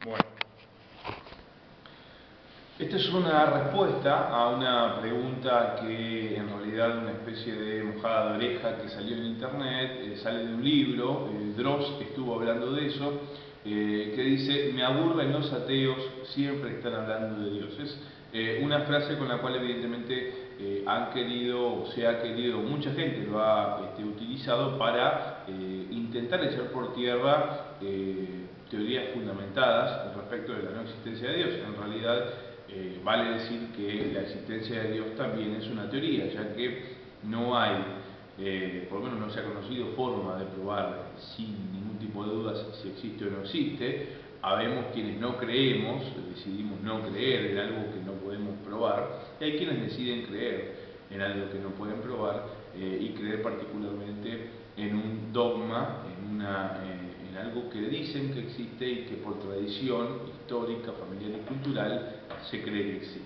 Bueno, esta es una respuesta a una pregunta que en realidad es una especie de mojada de oreja que salió en internet, sale de un libro. Dross estuvo hablando de eso, que dice: me aburren los ateos, siempre están hablando de Dios. Es una frase con la cual evidentemente se ha querido, mucha gente lo ha utilizado para intentar echar por tierra teorías fundamentadas respecto de la no existencia de Dios. En realidad vale decir que la existencia de Dios también es una teoría, ya que no hay, por lo menos no se ha conocido forma de probar sin ningún tipo de dudas si existe o no existe. Habemos quienes no creemos, decidimos no creer en algo que no podemos probar, y hay quienes deciden creer en algo que no pueden probar y creer particularmente en un dogma, en algo que dicen que existe y que por tradición histórica, familiar y cultural se cree que existe.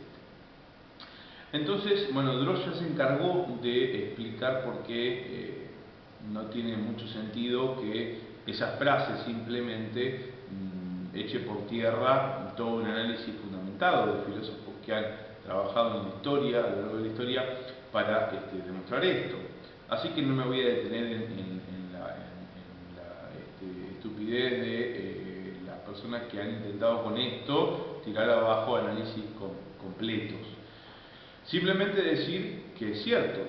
Entonces, bueno, Dross ya se encargó de explicar por qué no tiene mucho sentido que esas frases simplemente eche por tierra todo un análisis fundamentado de filósofos que han trabajado en la historia, a lo largo de la historia, para demostrar esto. Así que no me voy a detener en la estupidez de las personas que han intentado con esto tirar abajo análisis completos. Simplemente decir que es cierto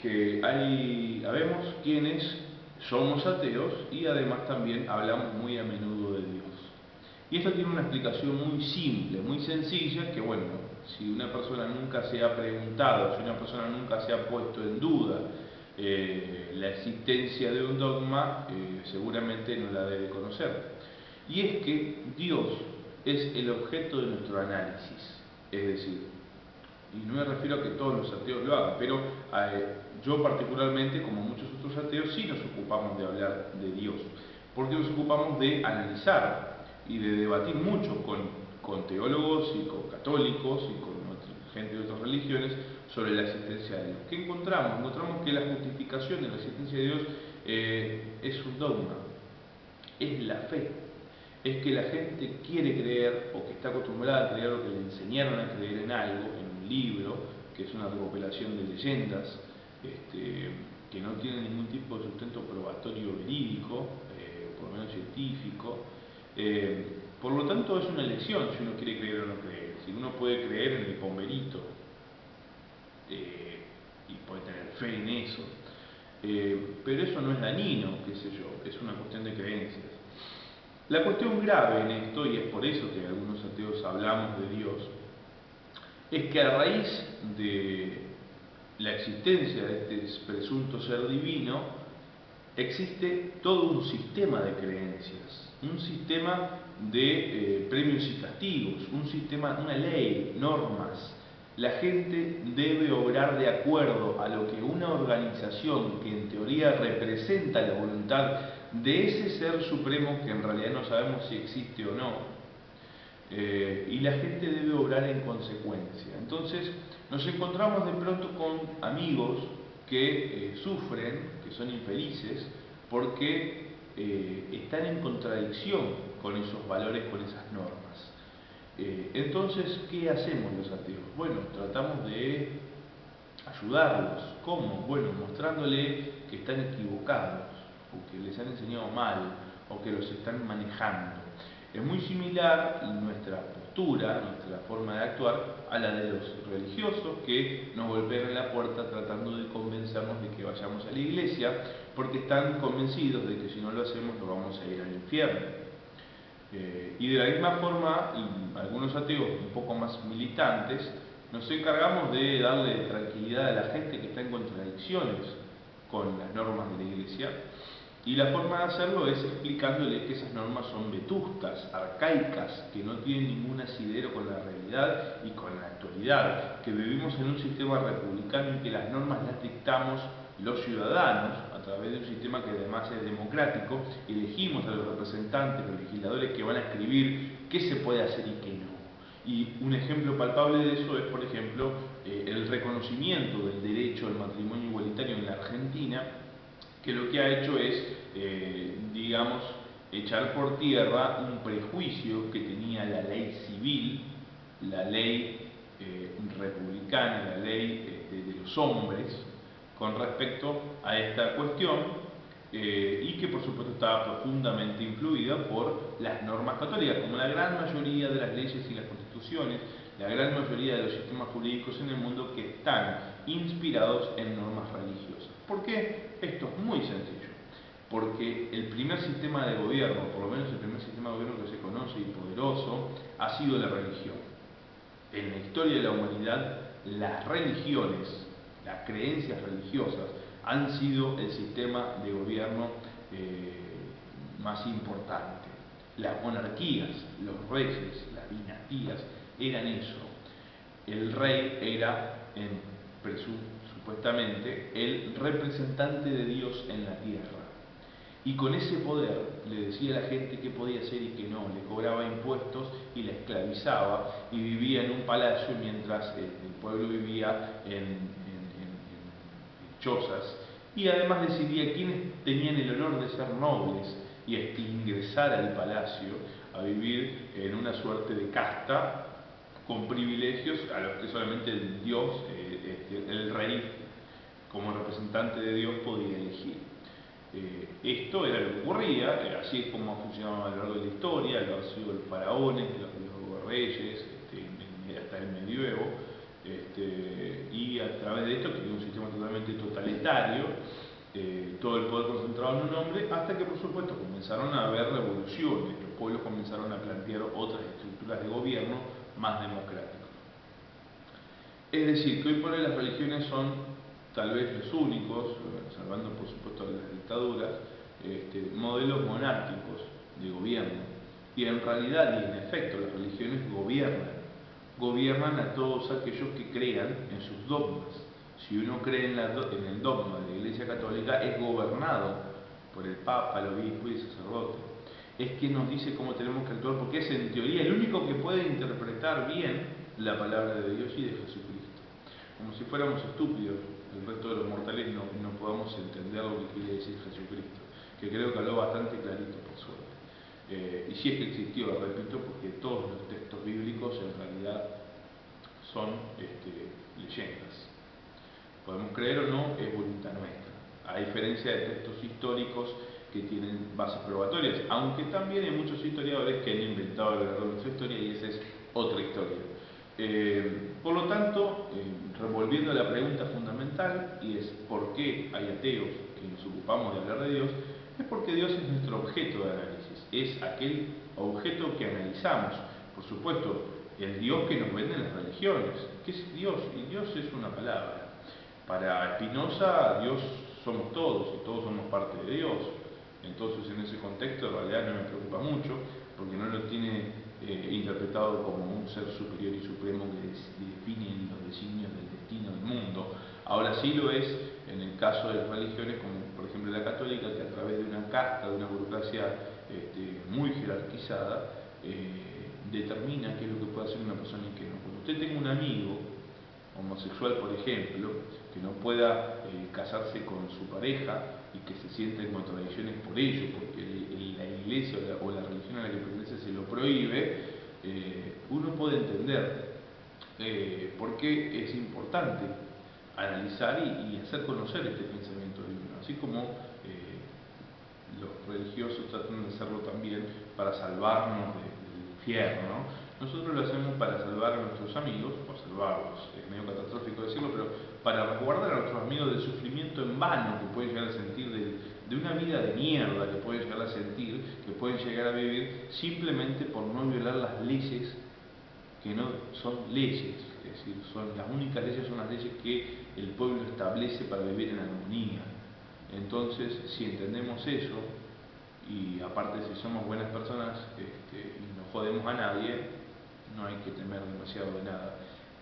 que habemos quienes somos ateos y además también hablamos muy a menudo de Dios. Y esto tiene una explicación muy simple, muy sencilla, que bueno, si una persona nunca se ha preguntado, si una persona nunca se ha puesto en duda la existencia de un dogma, seguramente no la debe conocer. Y es que Dios es el objeto de nuestro análisis. Es decir, y no me refiero a que todos los ateos lo hagan, pero yo particularmente, como muchos otros ateos, sí nos ocupamos de hablar de Dios, porque nos ocupamos de analizar y de debatir mucho con teólogos y con católicos y con gente de otras religiones sobre la existencia de Dios. ¿Qué encontramos? Encontramos que la justificación de la existencia de Dios es un dogma, es la fe. Es que la gente quiere creer o que está acostumbrada a creer o que le enseñaron a creer en algo, en un libro, que es una recopilación de leyendas que no tiene ningún tipo de sustento probatorio verídico, por lo menos científico. Por lo tanto, es una elección si uno quiere creer o no creer. Si uno puede creer en el pomberito y puede tener fe en eso, pero eso no es dañino, qué sé yo, es una cuestión de creencias. La cuestión grave en esto, y es por eso que algunos ateos hablamos de Dios, es que a raíz de la existencia de este presunto ser divino, existe todo un sistema de creencias, un sistema de premios y castigos, un sistema, una ley, normas. La gente debe obrar de acuerdo a lo que una organización que en teoría representa la voluntad de ese ser supremo, que en realidad no sabemos si existe o no, y la gente debe obrar en consecuencia. Entonces nos encontramos de pronto con amigos que sufren, que son infelices, porque están en contradicción con esos valores, con esas normas. Entonces, ¿qué hacemos los ateos? Bueno, tratamos de ayudarlos. ¿Cómo? Bueno, mostrándole que están equivocados, o que les han enseñado mal, o que los están manejando. Es muy similar nuestra postura, nuestra forma de actuar, a la de los religiosos que nos golpean en la puerta tratando de convencernos de que vayamos a la iglesia, porque están convencidos de que si no lo hacemos nos vamos a ir al infierno. Y de la misma forma, algunos ateos un poco más militantes, nos encargamos de darle tranquilidad a la gente que está en contradicciones con las normas de la iglesia, y la forma de hacerlo es explicándole que esas normas son vetustas, arcaicas, que no tienen ningún asidero con la realidad y con la actualidad, que vivimos en un sistema republicano y que las normas las dictamos los ciudadanos a través de un sistema que además es democrático. Elegimos a los representantes, los legisladores que van a escribir qué se puede hacer y qué no. Y un ejemplo palpable de eso es, por ejemplo, el reconocimiento del derecho al matrimonio igualitario en la Argentina, que lo que ha hecho es, digamos, echar por tierra un prejuicio que tenía la ley civil, la ley republicana, la ley de los hombres, con respecto a esta cuestión, y que por supuesto estaba profundamente influida por las normas católicas, como la gran mayoría de las leyes y las constituciones, la gran mayoría de los sistemas jurídicos en el mundo que están inspirados en normas religiosas. ¿Por qué? Esto es muy sencillo. Porque el primer sistema de gobierno, por lo menos el primer sistema de gobierno que se conoce y poderoso, ha sido la religión. En la historia de la humanidad, las religiones, las creencias religiosas, han sido el sistema de gobierno más importante. Las monarquías, los reyes, las dinastías, eran eso. El rey era, supuestamente, el representante de Dios en la tierra. Y con ese poder le decía a la gente qué podía hacer y qué no, le cobraba impuestos y la esclavizaba, y vivía en un palacio mientras el pueblo vivía en chozas, y además decidía quiénes tenían el honor de ser nobles y ingresar al palacio a vivir en una suerte de casta con privilegios a los que solamente el Dios, el rey, como representante de Dios, podía elegir. Esto era lo que ocurría, así es como ha funcionado a lo largo de la historia, lo han sido los faraones, los reyes, hasta el medioevo, y a través de esto, que es un sistema totalmente totalitario, todo el poder concentrado en un hombre, hasta que por supuesto comenzaron a haber revoluciones, los pueblos comenzaron a plantear otras estructuras de gobierno más democráticas. Es decir, que hoy por hoy las religiones son tal vez los únicos, salvando por supuesto las dictaduras, modelos monárquicos de gobierno. Y en realidad y en efecto las religiones gobiernan a todos aquellos que crean en sus dogmas. Si uno cree en el dogma de la Iglesia Católica, es gobernado por el Papa, el obispo y el sacerdote. Es quien nos dice cómo tenemos que actuar, porque es en teoría el único que puede interpretar bien la palabra de Dios y de Jesucristo. Como si fuéramos estúpidos, el resto de los mortales no podamos entender lo que quiere decir Jesucristo, que creo que habló bastante clarito, por suerte. Y si es que existió, repito, porque todos los textos bíblicos en realidad son leyendas. Podemos creer o no, es voluntad nuestra, a diferencia de textos históricos que tienen bases probatorias, aunque también hay muchos historiadores que han inventado a lo largo de nuestra historia, y esa es otra historia. Por lo tanto, revolviendo la pregunta fundamental, y es ¿por qué hay ateos que nos ocupamos de hablar de Dios? Es porque Dios es nuestro objeto de análisis, es aquel objeto que analizamos. Por supuesto, el Dios que nos venden las religiones. ¿Qué es Dios? Y Dios es una palabra. Para Spinoza, Dios somos todos y todos somos parte de Dios. Entonces, en ese contexto, en realidad no me preocupa mucho, porque no lo tiene interpretado como un ser superior y supremo que define los designios del destino del mundo. Ahora sí lo es en el caso de las religiones, como por ejemplo la católica, que a través de una casta, de una burocracia muy jerarquizada, determina qué es lo que puede hacer una persona y qué no. Cuando usted tenga un amigo homosexual, por ejemplo, que no pueda casarse con su pareja y que se sienta en contradicciones por ello, porque la iglesia o la religión a la que pertenece se lo prohíbe, uno puede entender por qué es importante analizar y hacer conocer este pensamiento divino, así como los religiosos tratan de hacerlo también para salvarnos del infierno. Nosotros lo hacemos para salvar a nuestros amigos, o salvarlos, es medio catastrófico decirlo, pero para resguardar a nuestros amigos del sufrimiento en vano que pueden llegar a sentir, de una vida de mierda que pueden llegar a sentir, que pueden llegar a vivir simplemente por no violar las leyes que no son leyes, es decir, las únicas leyes son las leyes que el pueblo establece para vivir en armonía. Entonces, si entendemos eso, y aparte si somos buenas personas y no jodemos a nadie, no hay que temer demasiado de nada.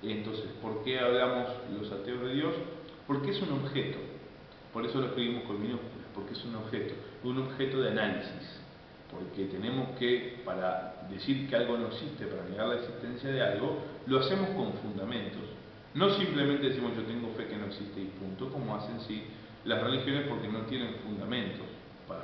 Entonces, ¿por qué hablamos los ateos de Dios? Porque es un objeto, por eso lo escribimos con minúsculas, porque es un objeto de análisis, porque tenemos que, para decir que algo no existe, para negar la existencia de algo, lo hacemos con fundamentos. No simplemente decimos yo tengo fe que no existe y punto, como hacen sí las religiones, porque no tienen fundamentos para